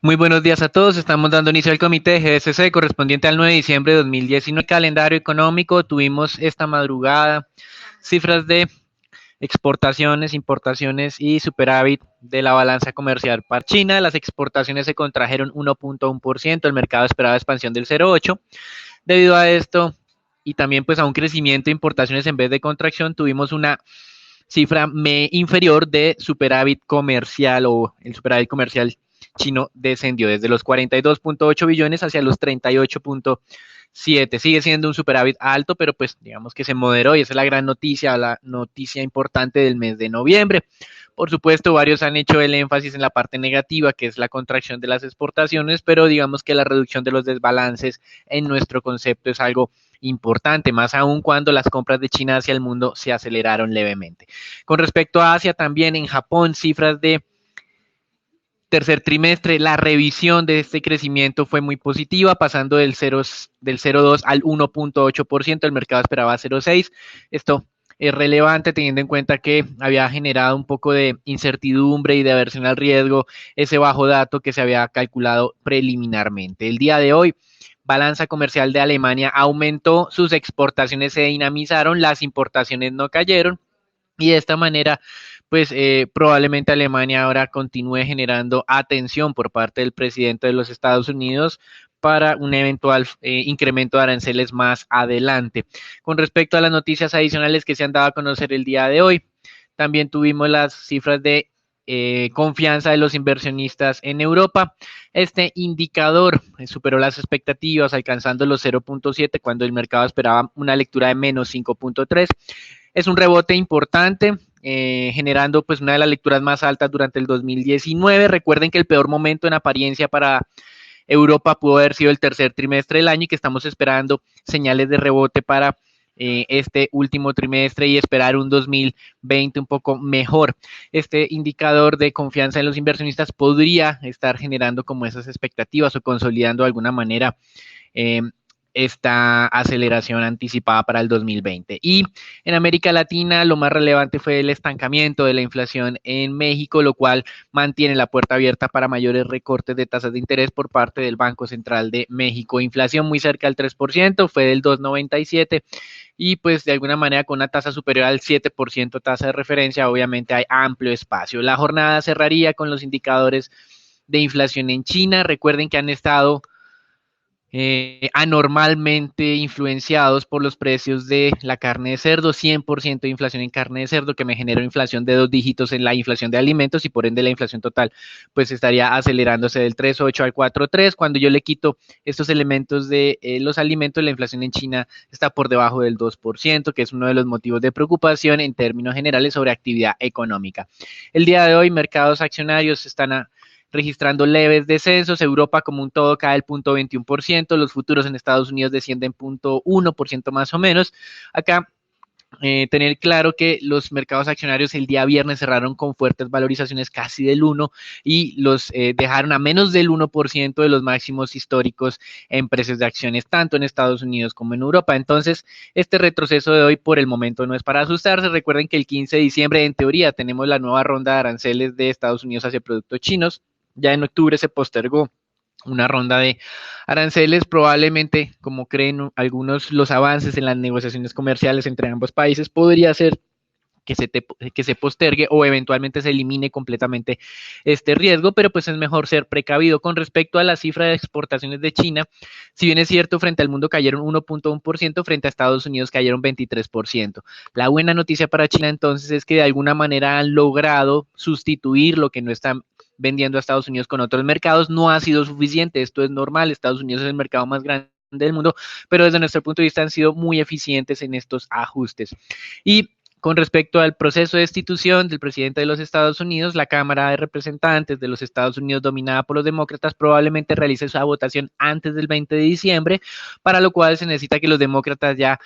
Muy buenos días a todos. Estamos dando inicio al comité de GSC correspondiente al 9 de diciembre de 2019. Calendario económico, tuvimos esta madrugada cifras de exportaciones, importaciones y superávit de la balanza comercial para China. Las exportaciones se contrajeron 1.1%, el mercado esperaba expansión del 0.8%. Debido a esto y también pues a un crecimiento de importaciones en vez de contracción, tuvimos una cifra inferior de superávit comercial, o el superávit comercial chino descendió desde los 42.8 billones hacia los 38.7. Sigue siendo un superávit alto, pero pues digamos que se moderó y esa es la gran noticia, la noticia importante del mes de noviembre. Por supuesto, varios han hecho el énfasis en la parte negativa, que es la contracción de las exportaciones, pero digamos que la reducción de los desbalances en nuestro concepto es algo importante, más aún cuando las compras de China hacia el mundo se aceleraron levemente. Con respecto a Asia, también en Japón, cifras de tercer trimestre, la revisión de este crecimiento fue muy positiva, pasando del 0.2 al 1.8%, el mercado esperaba 0.6. Esto es relevante teniendo en cuenta que había generado un poco de incertidumbre y de aversión al riesgo ese bajo dato que se había calculado preliminarmente. El día de hoy, balanza comercial de Alemania aumentó, sus exportaciones se dinamizaron, las importaciones no cayeron y de esta manera pues probablemente Alemania ahora continúe generando atención por parte del presidente de los Estados Unidos para un eventual incremento de aranceles más adelante. Con respecto a las noticias adicionales que se han dado a conocer el día de hoy, también tuvimos las cifras de confianza de los inversionistas en Europa. Este indicador superó las expectativas, alcanzando los 0.7 cuando el mercado esperaba una lectura de menos 5.3. Es un rebote importante, generando pues una de las lecturas más altas durante el 2019. Recuerden que el peor momento en apariencia para Europa pudo haber sido el tercer trimestre del año y que estamos esperando señales de rebote para este último trimestre y esperar un 2020 un poco mejor. Este indicador de confianza en los inversionistas podría estar generando como esas expectativas o consolidando de alguna manera esta aceleración anticipada para el 2020. Y en América Latina lo más relevante fue el estancamiento de la inflación en México, lo cual mantiene la puerta abierta para mayores recortes de tasas de interés por parte del Banco Central de México. Inflación muy cerca del 3%, fue del 2.97%, y pues de alguna manera con una tasa superior al 7% tasa de referencia, obviamente hay amplio espacio. La jornada cerraría con los indicadores de inflación en China. Recuerden que han estado anormalmente influenciados por los precios de la carne de cerdo, 100% de inflación en carne de cerdo, que me generó inflación de 2 dígitos en la inflación de alimentos y por ende la inflación total pues estaría acelerándose del 3.8 al 4.3. Cuando yo le quito estos elementos de los alimentos, la inflación en China está por debajo del 2%, que es uno de los motivos de preocupación en términos generales sobre actividad económica. El día de hoy, mercados accionarios están registrando leves descensos. Europa como un todo cae el 0.21%, los futuros en Estados Unidos descienden 0.1% más o menos. Acá tener claro que los mercados accionarios el día viernes cerraron con fuertes valorizaciones casi del 1 y los dejaron a menos del 1% de los máximos históricos en precios de acciones tanto en Estados Unidos como en Europa. Entonces, este retroceso de hoy por el momento no es para asustarse. Recuerden que el 15 de diciembre en teoría tenemos la nueva ronda de aranceles de Estados Unidos hacia productos chinos. Ya en octubre se postergó una ronda de aranceles, probablemente, como creen algunos, los avances en las negociaciones comerciales entre ambos países podría ser que se postergue o eventualmente se elimine completamente este riesgo, pero pues es mejor ser precavido. Con respecto a la cifra de exportaciones de China, si bien es cierto, frente al mundo cayeron 1.1%, frente a Estados Unidos cayeron 23%. La buena noticia para China entonces es que de alguna manera han logrado sustituir lo que no están vendiendo a Estados Unidos con otros mercados. No ha sido suficiente, esto es normal, Estados Unidos es el mercado más grande del mundo, pero desde nuestro punto de vista han sido muy eficientes en estos ajustes. Y con respecto al proceso de destitución del presidente de los Estados Unidos, la Cámara de Representantes de los Estados Unidos, dominada por los demócratas, probablemente realice esa votación antes del 20 de diciembre, para lo cual se necesita que los demócratas ya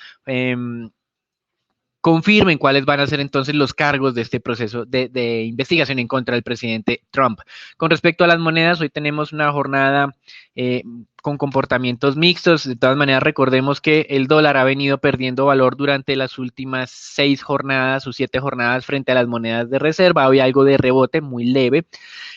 confirmen cuáles van a ser entonces los cargos de este proceso de investigación en contra del presidente Trump. Con respecto a las monedas, hoy tenemos una jornada con comportamientos mixtos. De todas maneras, recordemos que el dólar ha venido perdiendo valor durante las últimas 6 jornadas o 7 jornadas frente a las monedas de reserva. Hoy algo de rebote muy leve.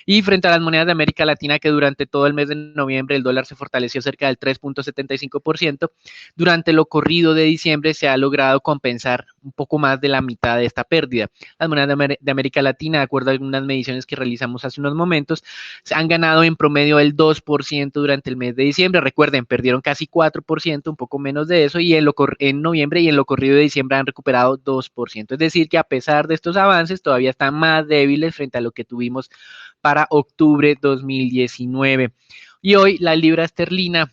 Y frente a las monedas de América Latina, que durante todo el mes de noviembre el dólar se fortaleció cerca del 3.75%, durante lo corrido de diciembre se ha logrado compensar un poco más de la mitad de esta pérdida. Las monedas de América Latina, de acuerdo a algunas mediciones que realizamos hace unos momentos, se han ganado en promedio el 2% durante el mes de diciembre. Recuerden, perdieron casi 4%, un poco menos de eso, y en noviembre y en lo corrido de diciembre han recuperado 2%. Es decir, que a pesar de estos avances, todavía están más débiles frente a lo que tuvimos para octubre 2019. Y hoy la libra esterlina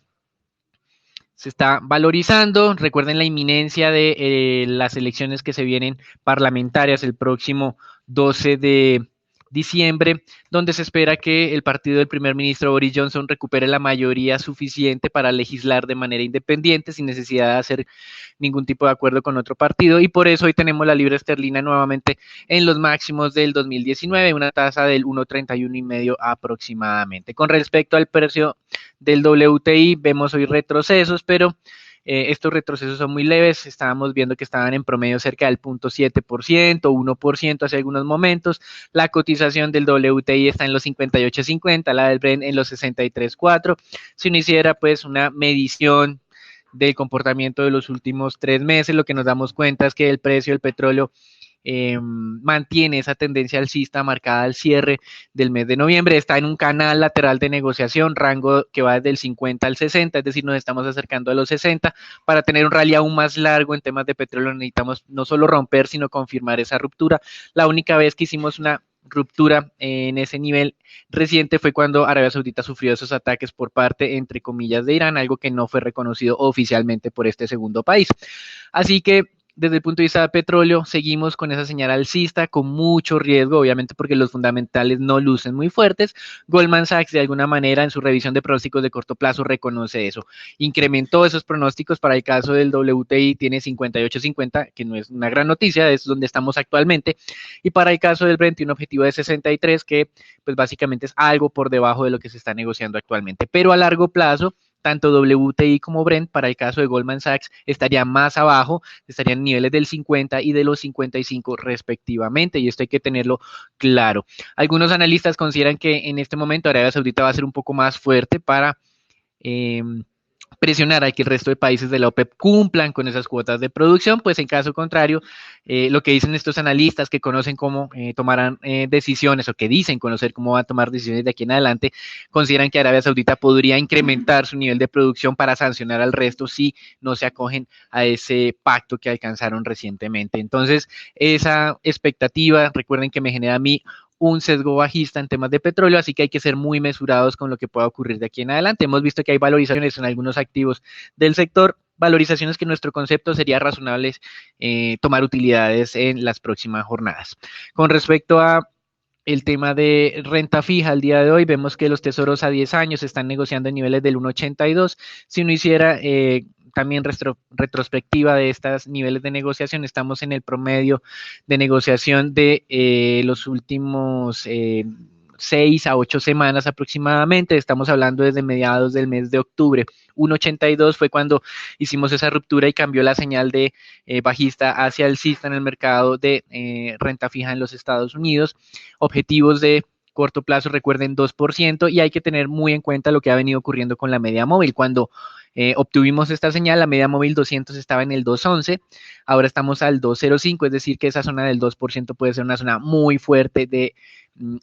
se está valorizando. Recuerden la inminencia de las elecciones que se vienen parlamentarias el próximo 12 de diciembre, donde se espera que el partido del primer ministro Boris Johnson recupere la mayoría suficiente para legislar de manera independiente sin necesidad de hacer ningún tipo de acuerdo con otro partido, y por eso hoy tenemos la libra esterlina nuevamente en los máximos del 2019, una tasa del 1.31,5 aproximadamente. Con respecto al precio del WTI, vemos hoy retrocesos, pero estos retrocesos son muy leves. Estábamos viendo que estaban en promedio cerca del 0.7%, 1% hace algunos momentos. La cotización del WTI está en los 58.50, la del Brent en los 63.4. Si uno hiciera pues una medición del comportamiento de los últimos 3 meses, lo que nos damos cuenta es que el precio del petróleo mantiene esa tendencia alcista marcada al cierre del mes de noviembre. Está en un canal lateral de negociación, rango que va desde el 50 al 60, es decir, nos estamos acercando a los 60. Para tener un rally aún más largo en temas de petróleo necesitamos no solo romper, sino confirmar esa ruptura. La única vez que hicimos una ruptura en ese nivel reciente fue cuando Arabia Saudita sufrió esos ataques por parte, entre comillas, de Irán, algo que no fue reconocido oficialmente por este segundo país. Así que desde el punto de vista de petróleo, seguimos con esa señal alcista, con mucho riesgo, obviamente porque los fundamentales no lucen muy fuertes. Goldman Sachs, de alguna manera, en su revisión de pronósticos de corto plazo, reconoce eso. Incrementó esos pronósticos. Para el caso del WTI, tiene 58.50, que no es una gran noticia, es donde estamos actualmente. Y para el caso del Brent, un objetivo de 63, que pues básicamente es algo por debajo de lo que se está negociando actualmente. Pero a largo plazo, tanto WTI como Brent, para el caso de Goldman Sachs, estarían más abajo, estarían en niveles del 50 y de los 55 respectivamente, y esto hay que tenerlo claro. Algunos analistas consideran que en este momento Arabia Saudita va a ser un poco más fuerte para presionar a que el resto de países de la OPEP cumplan con esas cuotas de producción, pues en caso contrario, lo que dicen estos analistas que conocen cómo tomarán decisiones, o que dicen conocer cómo va a tomar decisiones de aquí en adelante, consideran que Arabia Saudita podría incrementar su nivel de producción para sancionar al resto si no se acogen a ese pacto que alcanzaron recientemente. Entonces, esa expectativa, recuerden que me genera a mí un sesgo bajista en temas de petróleo, así que hay que ser muy mesurados con lo que pueda ocurrir de aquí en adelante. Hemos visto que hay valorizaciones en algunos activos del sector, valorizaciones que en nuestro concepto sería razonable tomar utilidades en las próximas jornadas. Con respecto a el tema de renta fija al día de hoy, vemos que los tesoros a 10 años están negociando en niveles del 1.82. Si uno hiciera también retrospectiva de estos niveles de negociación, estamos en el promedio de negociación de los últimos 6 a 8 semanas aproximadamente. Estamos hablando desde mediados del mes de octubre. 1.82 fue cuando hicimos esa ruptura y cambió la señal de bajista hacia alcista en el mercado de renta fija en los Estados Unidos. Objetivos de corto plazo, recuerden, 2%, y hay que tener muy en cuenta lo que ha venido ocurriendo con la media móvil. Cuando obtuvimos esta señal, la media móvil 200 estaba en el 2.11, ahora estamos al 2.05, es decir que esa zona del 2% puede ser una zona muy fuerte de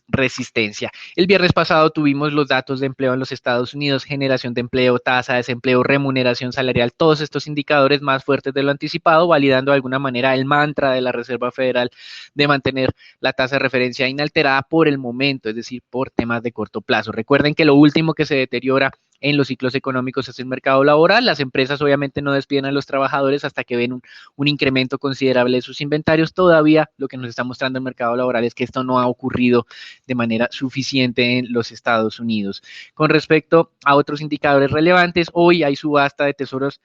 resistencia. El viernes pasado tuvimos los datos de empleo en los Estados Unidos, generación de empleo, tasa de desempleo, remuneración salarial, todos estos indicadores más fuertes de lo anticipado, validando de alguna manera el mantra de la Reserva Federal de mantener la tasa de referencia inalterada por el momento, es decir, por temas de corto plazo. Recuerden que lo último que se deteriora en los ciclos económicos es el mercado laboral. Las empresas obviamente no despiden a los trabajadores hasta que ven un incremento considerable de sus inventarios. Todavía lo que nos está mostrando el mercado laboral es que esto no ha ocurrido de manera suficiente en los Estados Unidos. Con respecto a otros indicadores relevantes, hoy hay subasta de tesoros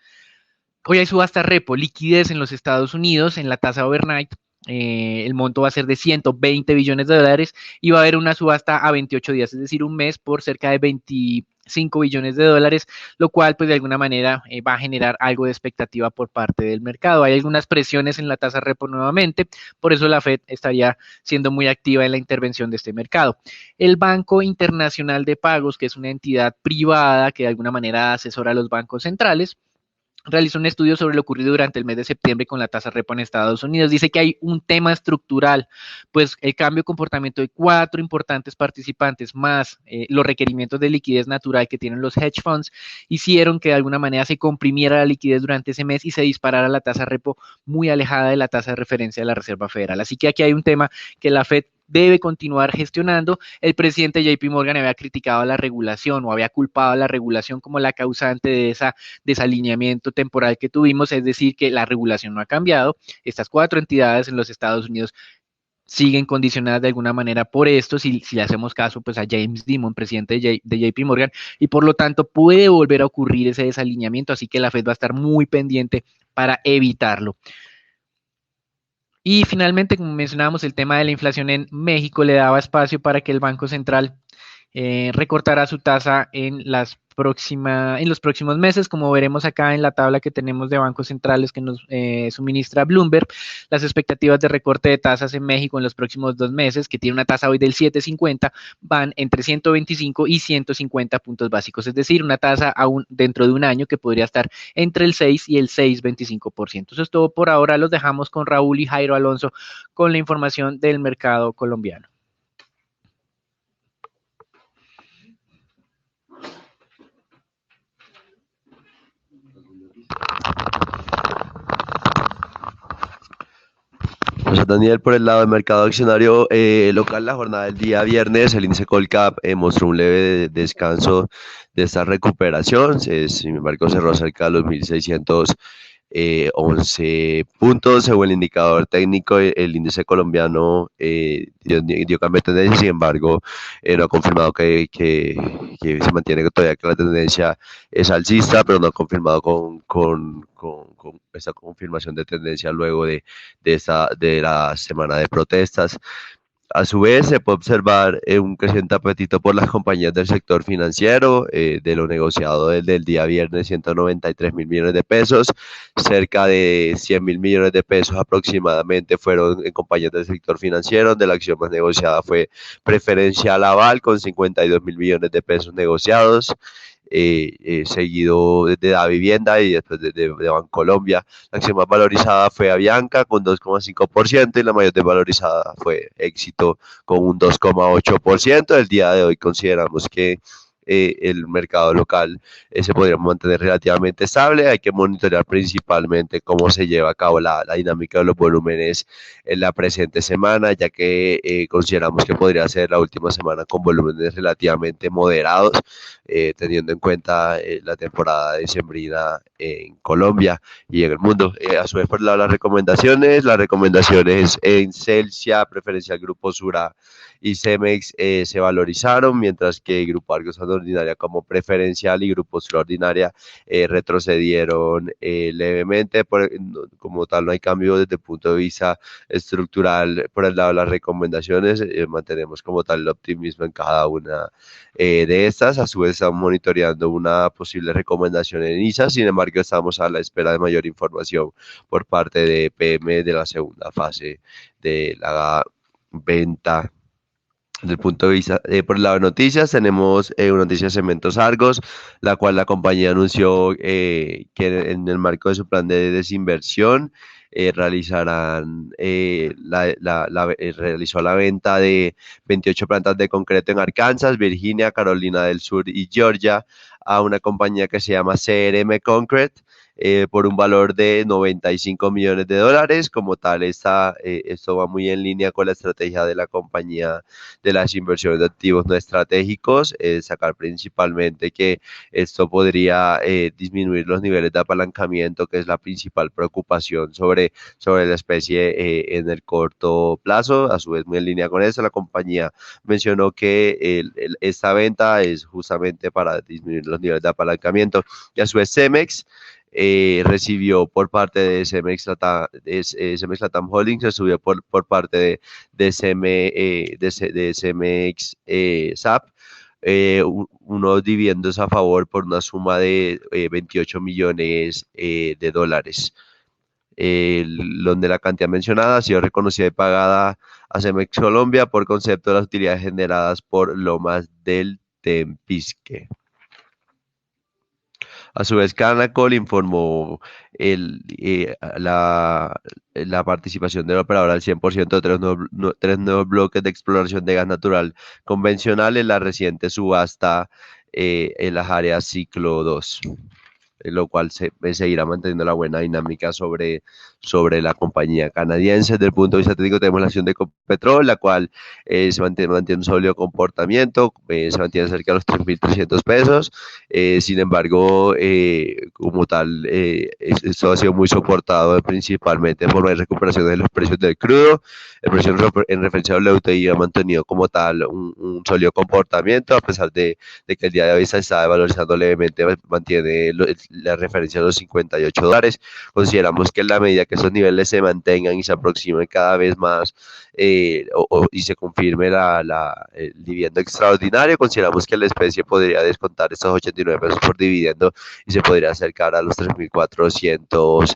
Hoy hay subasta repo, liquidez en los Estados Unidos en la tasa overnight. El monto va a ser de 120 billones de dólares y va a haber una subasta a 28 días, es decir, un mes por cerca de 25 billones de dólares, lo cual pues de alguna manera va a generar algo de expectativa por parte del mercado. Hay algunas presiones en la tasa repo nuevamente, por eso la Fed estaría siendo muy activa en la intervención de este mercado. El Banco Internacional de Pagos, que es una entidad privada que de alguna manera asesora a los bancos centrales, realizó un estudio sobre lo ocurrido durante el mes de septiembre con la tasa repo en Estados Unidos. Dice que hay un tema estructural, pues el cambio de comportamiento de 4 importantes participantes más los requerimientos de liquidez natural que tienen los hedge funds hicieron que de alguna manera se comprimiera la liquidez durante ese mes y se disparara la tasa repo muy alejada de la tasa de referencia de la Reserva Federal. Así que aquí hay un tema que la Fed debe continuar gestionando. El presidente JP Morgan había criticado a la regulación o había culpado a la regulación como la causante de esa desalineamiento temporal que tuvimos, es decir, que la regulación no ha cambiado. Estas 4 entidades en los Estados Unidos siguen condicionadas de alguna manera por esto, si le hacemos caso pues a James Dimon, presidente de JP Morgan, y por lo tanto puede volver a ocurrir ese desalineamiento, así que la Fed va a estar muy pendiente para evitarlo. Y finalmente, como mencionábamos, el tema de la inflación en México le daba espacio para que el Banco Central recortará su tasa en los próximos meses, como veremos acá en la tabla que tenemos de bancos centrales que nos suministra Bloomberg. Las expectativas de recorte de tasas en México en los próximos 2 meses, que tiene una tasa hoy del 7,50, van entre 125 y 150 puntos básicos, es decir, una tasa aún dentro de un año que podría estar entre el 6 y el 6,25%. Eso es todo por ahora, los dejamos con Raúl y Jairo Alonso con la información del mercado colombiano. José Daniel, por el lado del mercado accionario local, la jornada del día viernes, el índice Colcap mostró un leve descanso de esta recuperación, sin embargo cerró cerca de los 1.611 puntos. Según el indicador técnico, el índice colombiano dio cambio de tendencia, sin embargo, no ha confirmado que se mantiene todavía que la tendencia es alcista, pero no ha confirmado con esta confirmación de tendencia luego de la semana de protestas. A su vez, se puede observar un creciente apetito por las compañías del sector financiero, de lo negociado desde el día viernes, 193.000 millones de pesos, cerca de 100.000 millones de pesos aproximadamente fueron en compañías del sector financiero, donde la acción más negociada fue Preferencial Aval, con 52.000 millones de pesos negociados. Seguido de la vivienda y después de Bancolombia. La acción más valorizada fue Avianca con 2,5% y la mayor desvalorizada fue Éxito con un 2,8%. El día de hoy consideramos que el mercado local se podría mantener relativamente estable. Hay que monitorear principalmente cómo se lleva a cabo la dinámica de los volúmenes en la presente semana, ya que consideramos que podría ser la última semana con volúmenes relativamente moderados, teniendo en cuenta la temporada decembrina en Colombia y en el mundo. A su vez, por el lado de las recomendaciones en Celsia, Preferencial Grupo Sura y Cemex se valorizaron, mientras que Grupo Argos Ordinaria como Preferencial y Grupo Sura Ordinaria retrocedieron levemente. Como tal, no hay cambio desde el punto de vista estructural por el lado de las recomendaciones. Mantenemos como tal el optimismo en cada una de estas. A su vez, estamos monitoreando una posible recomendación en ISA, sin embargo, estamos a la espera de mayor información por parte de PM de la segunda fase de la venta. Desde el punto de vista, por el lado de noticias, tenemos una noticia de Cementos Argos, la cual la compañía anunció que en el marco de su plan de desinversión realizarán realizó la venta de 28 plantas de concreto en Arkansas, Virginia, Carolina del Sur y Georgia a una compañía que se llama CRM Concrete, por un valor de 95 millones de dólares. Como tal, esto va muy en línea con la estrategia de la compañía de las inversiones de activos no estratégicos, sacar principalmente que esto podría disminuir los niveles de apalancamiento, que es la principal preocupación sobre la especie en el corto plazo. A su vez, muy en línea con eso, la compañía mencionó que esta venta es justamente para disminuir los niveles de apalancamiento. Y a su vez, Cemex recibió por parte de Cemex Latam Holdings, recibió por parte de Cemex SAP, unos dividendos a favor por una suma de 28 millones de dólares, donde la cantidad mencionada ha sido reconocida y pagada a Cemex Colombia por concepto de las utilidades generadas por Lomas del Tempisque. A su vez, Canacol informó la participación del operador al 100% de tres nuevos bloques de exploración de gas natural convencional en la reciente subasta en las áreas Ciclo 2, lo cual seguirá manteniendo la buena dinámica sobre la compañía canadiense. Desde el punto de vista técnico tenemos la acción de Ecopetrol, la cual se mantiene un sólido comportamiento, se mantiene cerca de los 3.300 pesos. Sin embargo, como tal, esto ha sido muy soportado principalmente por la recuperación de los precios del crudo. El precio en referencia al WTI ha mantenido como tal un sólido comportamiento, a pesar de que el día de hoy se está valorizando levemente, mantiene la referencia a los $58. Consideramos que en la medida que esos niveles se mantengan y se aproximen cada vez más y se confirme el dividendo extraordinario, consideramos que la especie podría descontar estos 89 pesos por dividendo y se podría acercar a los 3.400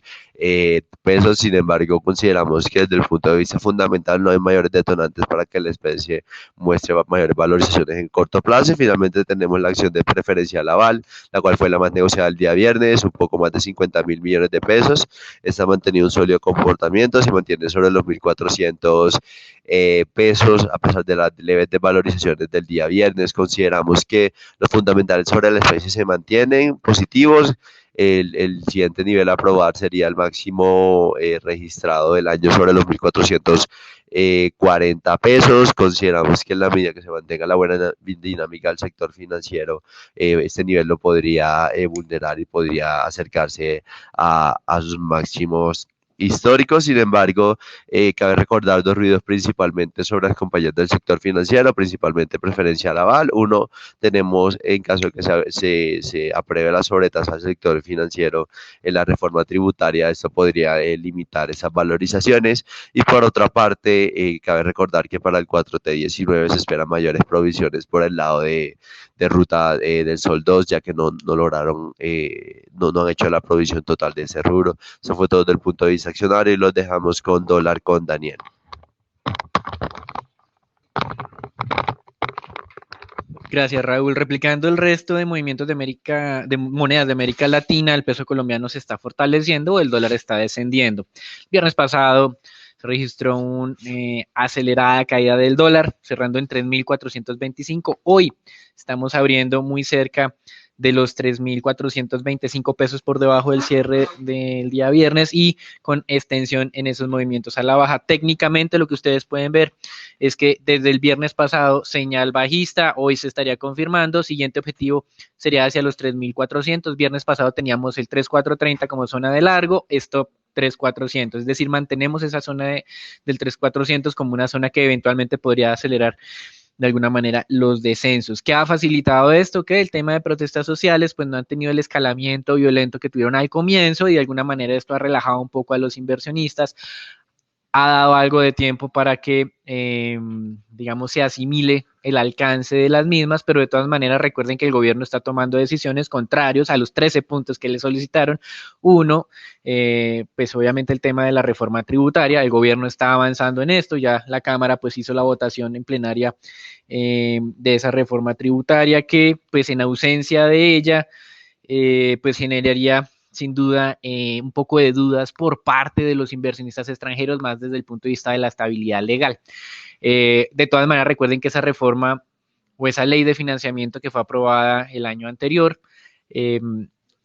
pesos. Sin embargo, consideramos que desde el punto de vista fundamental no hay mayores detonantes para que la especie muestre mayores valorizaciones en corto plazo. Y finalmente tenemos la acción de preferencial Aval, la cual fue la más negociada el día viernes, un poco más de 50.000 millones de pesos. Esta ha mantenido un sólido comportamiento, se mantiene sobre los 1.400 pesos a pesar de las leves desvalorizaciones del día viernes. Consideramos que los fundamentales sobre la especie se mantienen positivos. El siguiente nivel a probar sería el máximo registrado del año sobre los 1.440 pesos. Consideramos que en la medida que se mantenga la buena dinámica del sector financiero, este nivel lo podría vulnerar y podría acercarse a sus máximos históricos. Sin embargo, cabe recordar dos ruidos principalmente sobre las compañías del sector financiero, principalmente preferencial Aval. Uno, tenemos en caso de que se apruebe la sobretasa del sector financiero en la reforma tributaria, esto podría limitar esas valorizaciones. Y por otra parte, cabe recordar que para el 4T19 se esperan mayores provisiones por el lado de Ruta del Sol 2, ya que no lograron, no han hecho la provisión total de ese rubro. Eso fue todo desde el punto de vista accionario y los dejamos con dólar con Daniel. Gracias, Raúl. Replicando el resto de movimientos de monedas de América Latina, el peso colombiano se está fortaleciendo, el dólar está descendiendo. El viernes pasado se registró una acelerada caída del dólar, cerrando en 3.425. Hoy estamos abriendo muy cerca de los 3.425 pesos por debajo del cierre del día viernes y con extensión en esos movimientos a la baja. Técnicamente lo que ustedes pueden ver es que desde el viernes pasado señal bajista, hoy se estaría confirmando, siguiente objetivo sería hacia los 3.400, viernes pasado teníamos el 3.430 como zona de largo, stop 3.400, es decir, mantenemos esa zona del 3.400 como una zona que eventualmente podría acelerar de alguna manera los descensos. ¿Qué ha facilitado esto? Que el tema de protestas sociales pues no han tenido el escalamiento violento que tuvieron al comienzo y de alguna manera esto ha relajado un poco a los inversionistas, ha dado algo de tiempo para que, digamos, se asimile el alcance de las mismas, pero de todas maneras recuerden que el gobierno está tomando decisiones contrarios a los 13 puntos que le solicitaron. Uno, pues obviamente el tema de la reforma tributaria, el gobierno está avanzando en esto, ya la Cámara pues hizo la votación en plenaria de esa reforma tributaria que pues en ausencia de ella pues generaría sin duda un poco de dudas por parte de los inversionistas extranjeros, más desde el punto de vista de la estabilidad legal. De todas maneras, recuerden que esa reforma o esa ley de financiamiento que fue aprobada el año anterior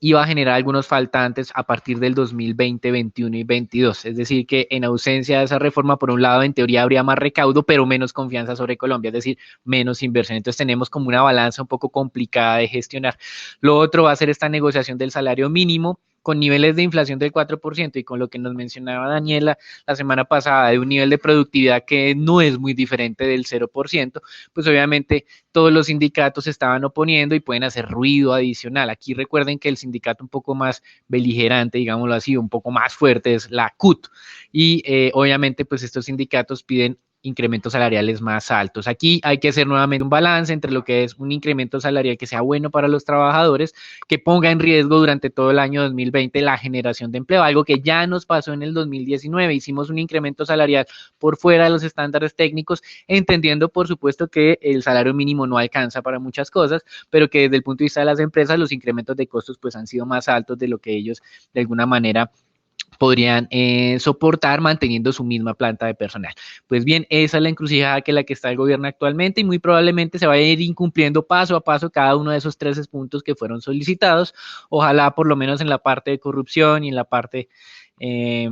iba a generar algunos faltantes a partir del 2020, 21 y 22. Es decir, que en ausencia de esa reforma, por un lado, en teoría habría más recaudo, pero menos confianza sobre Colombia, es decir, menos inversión. Entonces tenemos como una balanza un poco complicada de gestionar. Lo otro va a ser esta negociación del salario mínimo, con niveles de inflación del 4% y con lo que nos mencionaba Daniela la semana pasada de un nivel de productividad que no es muy diferente del 0%, pues obviamente todos los sindicatos se estaban oponiendo y pueden hacer ruido adicional. Aquí recuerden que el sindicato un poco más beligerante, digámoslo así, un poco más fuerte es la CUT y obviamente pues estos sindicatos piden incrementos salariales más altos. Aquí hay que hacer nuevamente un balance entre lo que es un incremento salarial que sea bueno para los trabajadores, que ponga en riesgo durante todo el año 2020 la generación de empleo, algo que ya nos pasó en el 2019. Hicimos un incremento salarial por fuera de los estándares técnicos, entendiendo por supuesto que el salario mínimo no alcanza para muchas cosas, pero que desde el punto de vista de las empresas los incrementos de costos pues han sido más altos de lo que ellos de alguna manera podrían soportar manteniendo su misma planta de personal. Pues bien, esa es la encrucijada que la que está el gobierno actualmente y muy probablemente se vaya a ir incumpliendo paso a paso cada uno de esos 13 puntos que fueron solicitados. Ojalá por lo menos en la parte de corrupción y en la parte eh,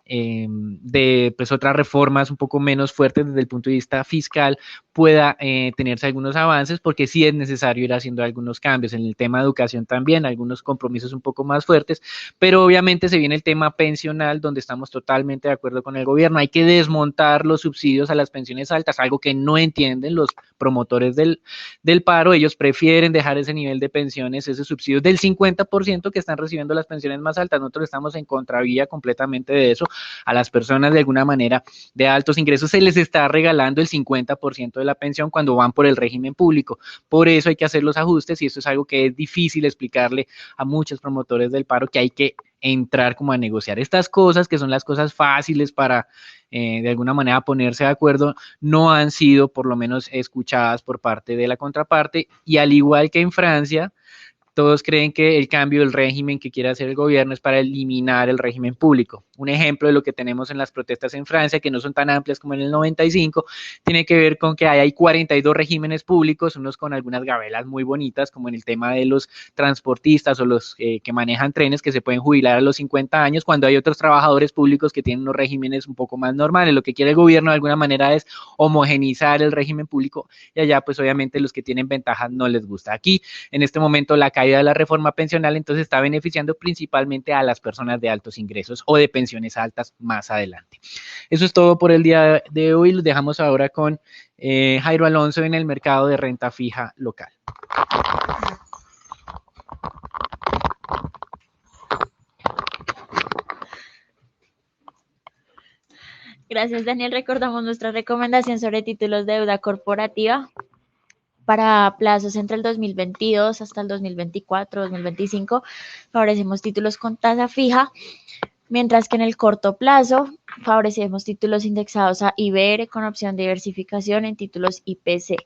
de pues otras reformas un poco menos fuertes desde el punto de vista fiscal pueda tenerse algunos avances, porque sí es necesario ir haciendo algunos cambios en el tema de educación también, algunos compromisos un poco más fuertes, pero obviamente se viene el tema pensional, donde estamos totalmente de acuerdo con el gobierno. Hay que desmontar los subsidios a las pensiones altas, algo que no entienden los promotores del paro. Ellos prefieren dejar ese nivel de pensiones, ese subsidio del 50% que están recibiendo las pensiones más altas. Nosotros estamos en contravía completamente de eso. A las personas de alguna manera de altos ingresos se les está regalando el 50% de la pensión cuando van por el régimen público. Por eso hay que hacer los ajustes y esto es algo que es difícil explicarle a muchos promotores del paro, que hay que entrar como a negociar estas cosas, que son las cosas fáciles para de alguna manera ponerse de acuerdo, no han sido por lo menos escuchadas por parte de la contraparte, y al igual que en Francia, todos creen que el cambio del régimen que quiere hacer el gobierno es para eliminar el régimen público. Un ejemplo de lo que tenemos en las protestas en Francia, que no son tan amplias como en el 95, tiene que ver con que hay 42 regímenes públicos, unos con algunas gabelas muy bonitas, como en el tema de los transportistas o los que manejan trenes, que se pueden jubilar a los 50 años, cuando hay otros trabajadores públicos que tienen unos regímenes un poco más normales. Lo que quiere el gobierno de alguna manera es homogenizar el régimen público, y allá pues obviamente los que tienen ventajas no les gusta. Aquí en este momento la caída de la reforma pensional entonces está beneficiando principalmente a las personas de altos ingresos o de pensiones altas más adelante. Eso es todo por el día de hoy. Los dejamos ahora con Jairo Alonso en el mercado de renta fija local. Gracias, Daniel. Recordamos nuestra recomendación sobre títulos de deuda corporativa para plazos entre el 2022 hasta el 2024, 2025. Favorecemos títulos con tasa fija, mientras que en el corto plazo favorecemos títulos indexados a IBR con opción de diversificación en títulos IPC.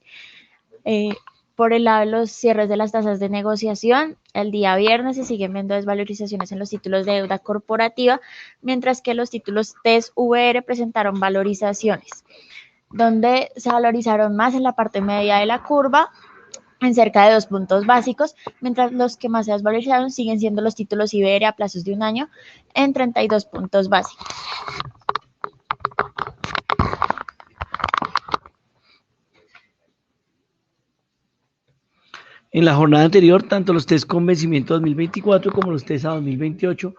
Por el lado de los cierres de las tasas de negociación, el día viernes se siguen viendo desvalorizaciones en los títulos de deuda corporativa, mientras que los títulos TES-VR presentaron valorizaciones, donde se valorizaron más en la parte media de la curva, en cerca de 2 puntos básicos, mientras los que más se desvalorizaron siguen siendo los títulos IBR a plazos de un año en 32 puntos básicos. En la jornada anterior, tanto los test con vencimiento 2024 como los test a 2028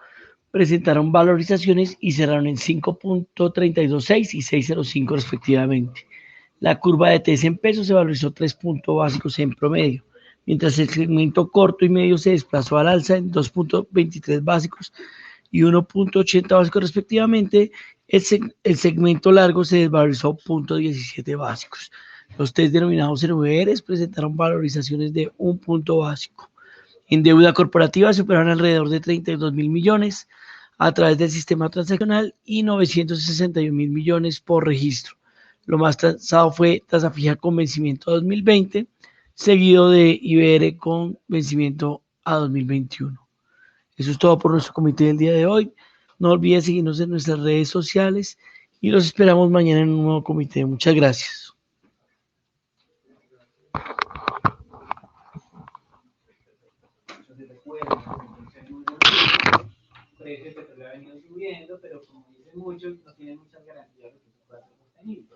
presentaron valorizaciones y cerraron en 5.326 y 6.05 respectivamente. La curva de test en pesos se valorizó 3 puntos básicos en promedio, mientras el segmento corto y medio se desplazó al alza en 2.23 básicos y 1.80 básicos respectivamente. El segmento largo se desvalorizó 0.17 básicos. Los test denominados NVRs presentaron valorizaciones de 1 punto básico. En deuda corporativa superaron alrededor de 32 mil millones a través del sistema transaccional y 961 mil millones por registro. Lo más transado fue tasa fija con vencimiento a 2020, seguido de IBR con vencimiento a 2021. Eso es todo por nuestro comité del día de hoy. No olviden seguirnos en nuestras redes sociales y los esperamos mañana en un nuevo comité. Muchas gracias. Precio del petróleo ha venido subiendo, pero como dicen muchos, no tienen muchas garantías de que esto pueda ser sostenible.